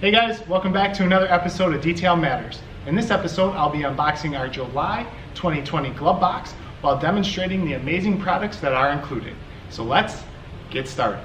Hey guys, welcome back to another episode of Detail Matters. In this episode, I'll be unboxing our July 2020 glove box while demonstrating the amazing products that are included. So let's get started.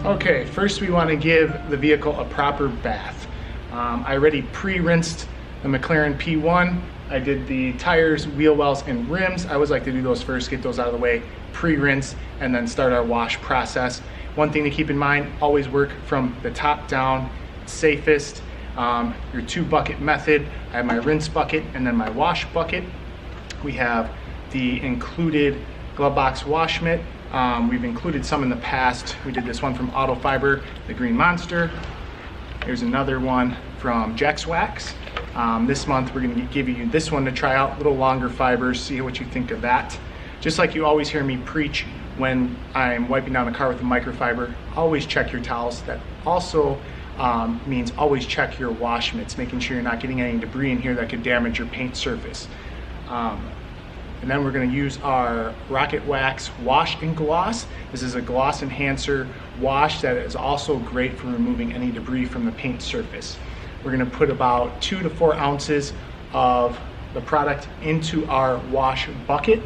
Okay, first we want to give the vehicle a proper bath. I already pre-rinsed the McLAREN P1. I did the tires, wheel wells, and rims. I always like to do those first, get those out of the way, pre-rinse, and then start our wash process. One thing to keep in mind, always work from the top down, safest. Your 2-bucket method. I have my rinse bucket and then my wash bucket. We have the included GloveBox wash mitt. We've included some in the past. We did this one from Autofiber, the Green Monster. Here's another one from Jax Wax. This month we're going to give you this one to try out, little longer fibers, see what you think of that. Just like you always hear me preach when I'm wiping down the car with a microfiber, always check your towels. That also means always check your wash mitts, making sure you're not getting any debris in here that could damage your paint surface. And then we're going to use our Rocket Wax Wash and Gloss. This is a gloss enhancer wash that is also great for removing any debris from the paint surface. We're going to put about 2 to 4 ounces of the product into our wash bucket.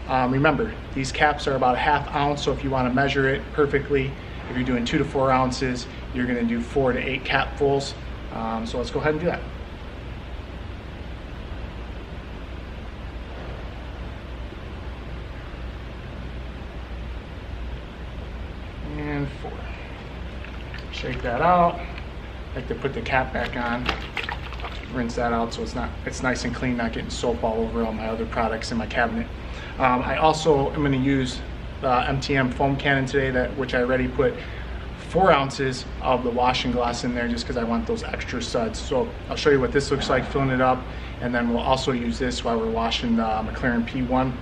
Remember, these caps are about a ½ ounce, so if you want to measure it perfectly, if you're doing 2 to 4 ounces, you're going to do 4 to 8 capfuls. So let's go ahead and do that. And 4. Shake that out. I like to put the cap back on, rinse that out so it's nice and clean, not getting soap all over all my other products in my cabinet. I also am going to use the MTM foam cannon today, which I already put 4 ounces of the wash and gloss in there just because I want those extra suds. So I'll show you what this looks like filling it up, and then we'll also use this while we're washing the McLAREN P1.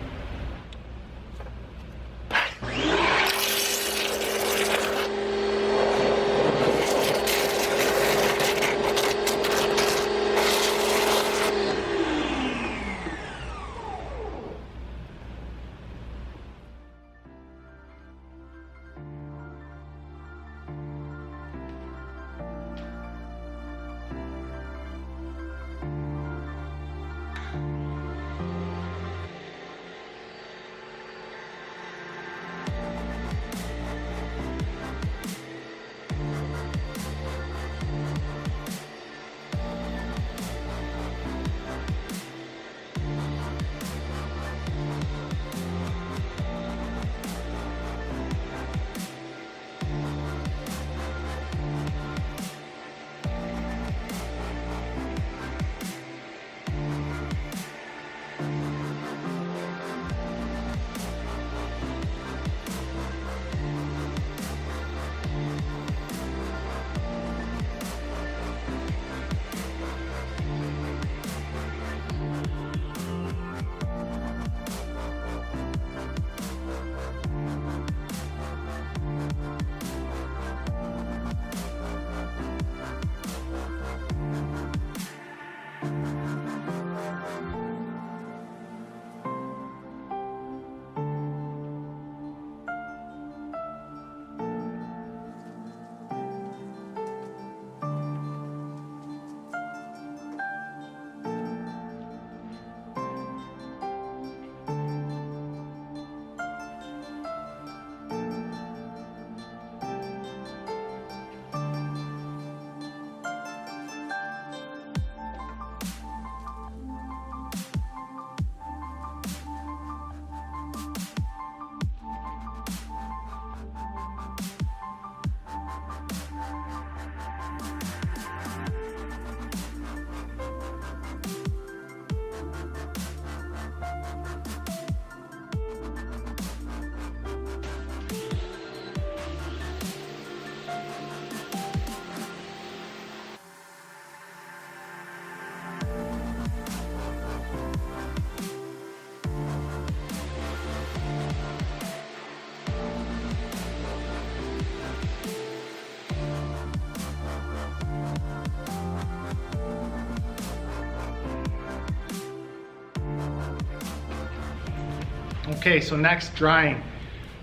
Okay, so next, drying.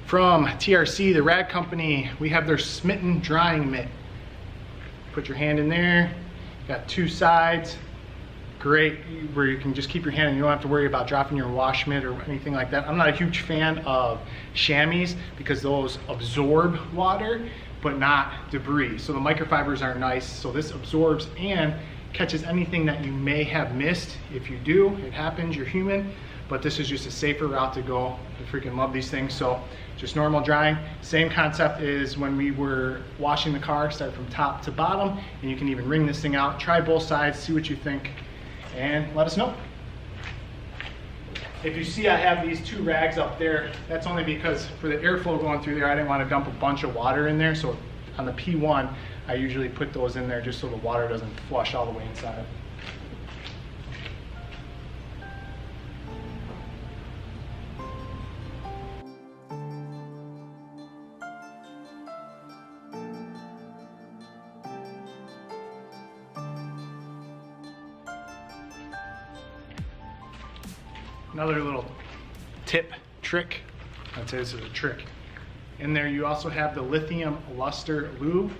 From TRC, the rag company, we have their Smitten drying mitt. Put your hand in there, got two sides. Great, where you can just keep your hand and you don't have to worry about dropping your wash mitt or anything like that. I'm not a huge fan of chamois because those absorb water but not debris. So the microfibers are nice. So this absorbs and catches anything that you may have missed. If you do, it happens, you're human, but this is just a safer route to go. I freaking love these things. So just normal drying. Same concept is when we were washing the car, start from top to bottom, and you can even wring this thing out. Try both sides, see what you think, and let us know. If you see I have these two rags up there, that's only because for the airflow going through there, I didn't want to dump a bunch of water in there. So on the P1, I usually put those in there just so the water doesn't flush all the way inside. Another little tip, trick, I'd say this is a trick. In there you also have the Lithium Luster Lube.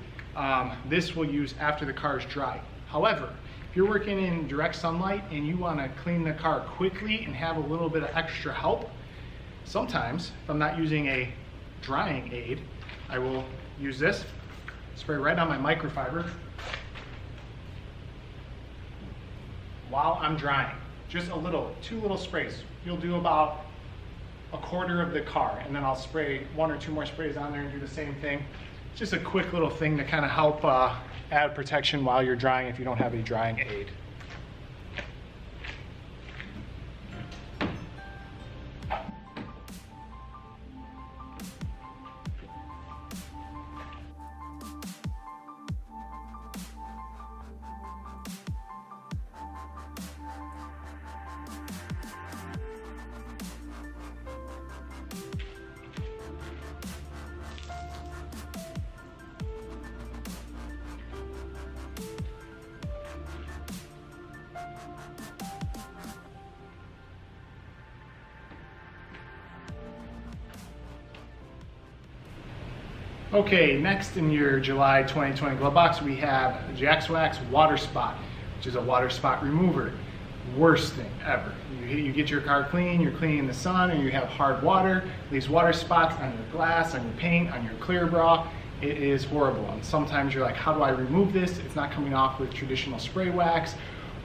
This we'll use after the car is dry. However, if you're working in direct sunlight and you want to clean the car quickly and have a little bit of extra help, sometimes if I'm not using a drying aid, I will use this, spray right on my microfiber while I'm drying. Just a little, 2 little sprays. You'll do about a quarter of the car, and then I'll spray 1 or 2 more sprays on there and do the same thing. It's just a quick little thing to kind of help add protection while you're drying if you don't have a drying aid. Okay, next in your July 2020 glove box, we have Jax Wax Water Spot, which is a water spot remover. Worst thing ever. You get your car clean, you're cleaning in the sun, and you have hard water, leaves water spots on your glass, on your paint, on your clear bra. It is horrible. And sometimes you're like, how do I remove this? It's not coming off with traditional spray wax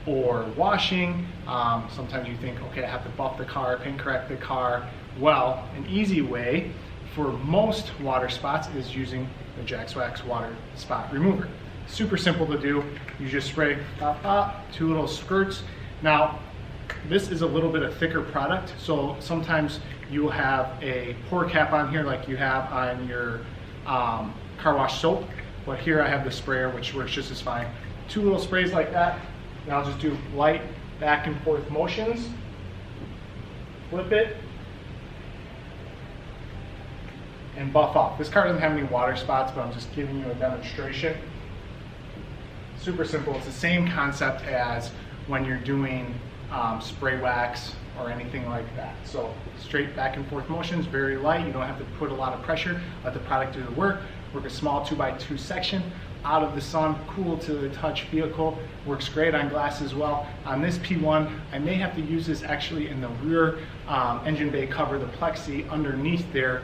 or washing. Sometimes you think, okay, I have to buff the car, paint correct the car. Well, an easy way for most water spots is using the Jax Wax Water Spot Remover. Super simple to do. You just spray, pop, pop, 2 little squirts. Now, this is a little bit of thicker product, so sometimes you will have a pour cap on here like you have on your car wash soap, but here I have the sprayer, which works just as fine. 2 little sprays like that, and I'll just do light back and forth motions. Flip it, and buff off. This car doesn't have any water spots, but I'm just giving you a demonstration. Super simple. It's the same concept as when you're doing spray wax or anything like that. So straight back and forth motions, very light. You don't have to put a lot of pressure. Let the product do the work. Work a small 2x2 section out of the sun, cool to the touch vehicle. Works great on glass as well. On this P1, I may have to use this actually in the rear engine bay cover, the plexi underneath there.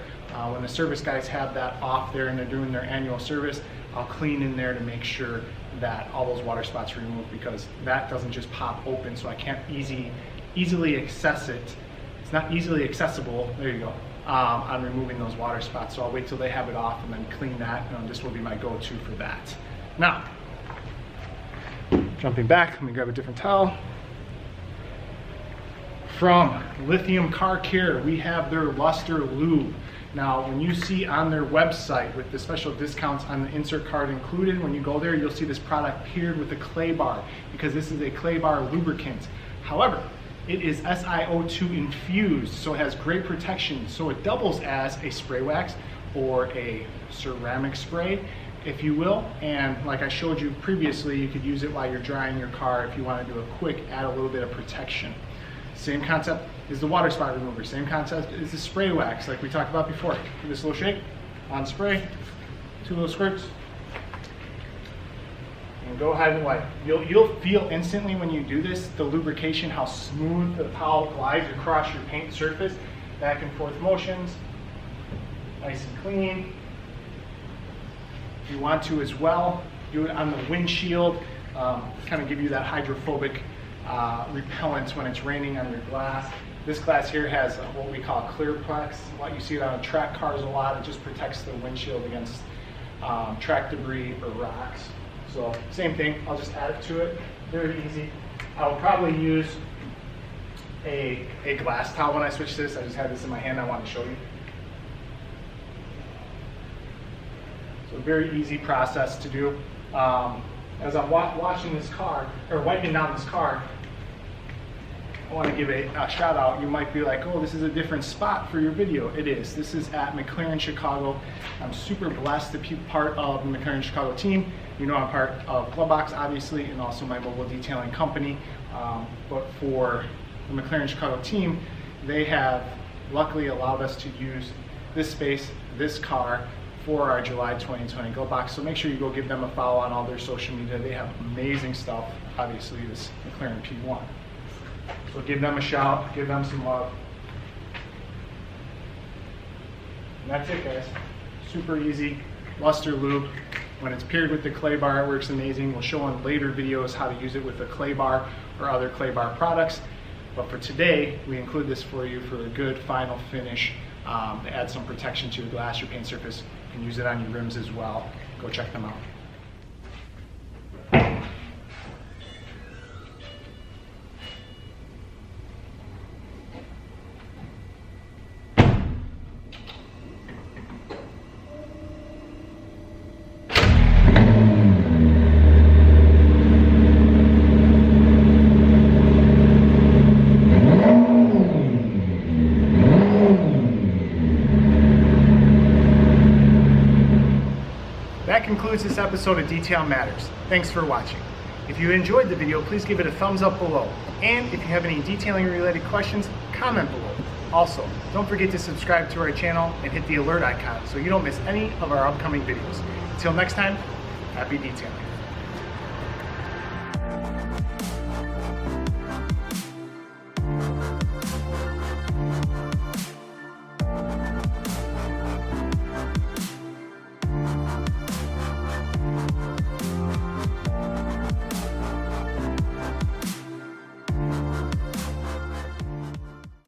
When the service guys have that off there and they're doing their annual service, I'll clean in there to make sure that all those water spots are removed, because that doesn't just pop open, so I can't easily access it. It's not easily accessible, there you go, on removing those water spots. So I'll wait till they have it off and then clean that, and this will be my go-to for that. Now, jumping back, let me grab a different towel. From Lithium Car Care, we have their Luster Lube. Now, when you see on their website with the special discounts on the insert card included, when you go there, you'll see this product paired with a clay bar, because this is a clay bar lubricant. However, it is SiO2 infused, so it has great protection. So it doubles as a spray wax or a ceramic spray, if you will. And like I showed you previously, you could use it while you're drying your car if you want to do a quick, add a little bit of protection. Same concept, is the water spot remover. Same concept as the spray wax like we talked about before. Give this a little shake, on spray, 2 little squirts, and go ahead and wipe. You'll feel instantly when you do this, the lubrication, how smooth the towel glides across your paint surface, back and forth motions, nice and clean. If you want to as well, do it on the windshield, kind of give you that hydrophobic repellent when it's raining on your glass. This glass here has what we call clear plex. You see it on track cars a lot. It just protects the windshield against track debris or rocks. So same thing, I'll just add it to it. Very easy. I'll probably use a glass towel when I switch this. I just had this in my hand, I want to show you. So very easy process to do. As I'm washing this car, or wiping down this car, I want to give a shout out. You might be like, oh, this is a different spot for your video. It is. This is at McLAREN Chicago. I'm super blessed to be part of the McLAREN Chicago team. You know, I'm part of GloveBox, obviously, and also my mobile detailing company. But for the McLAREN Chicago team, they have luckily allowed us to use this space, this car, for our July 2020 GloveBox. So make sure you go give them a follow on all their social media. They have amazing stuff. Obviously, this McLAREN P1. So give them a shout, give them some love. And that's it, guys. Super easy. Luster lube. When it's paired with the clay bar, it works amazing. We'll show in later videos how to use it with a clay bar or other clay bar products. But for today, we include this for you for a good final finish. To add some protection to your glass, your paint surface. You can use it on your rims as well. Go check them out. That concludes this episode of Detail Matters. Thanks for watching. If you enjoyed the video, please give it a thumbs up below. And if you have any detailing related questions, comment below. Also, don't forget to subscribe to our channel and hit the alert icon so you don't miss any of our upcoming videos. Until next time, happy detailing.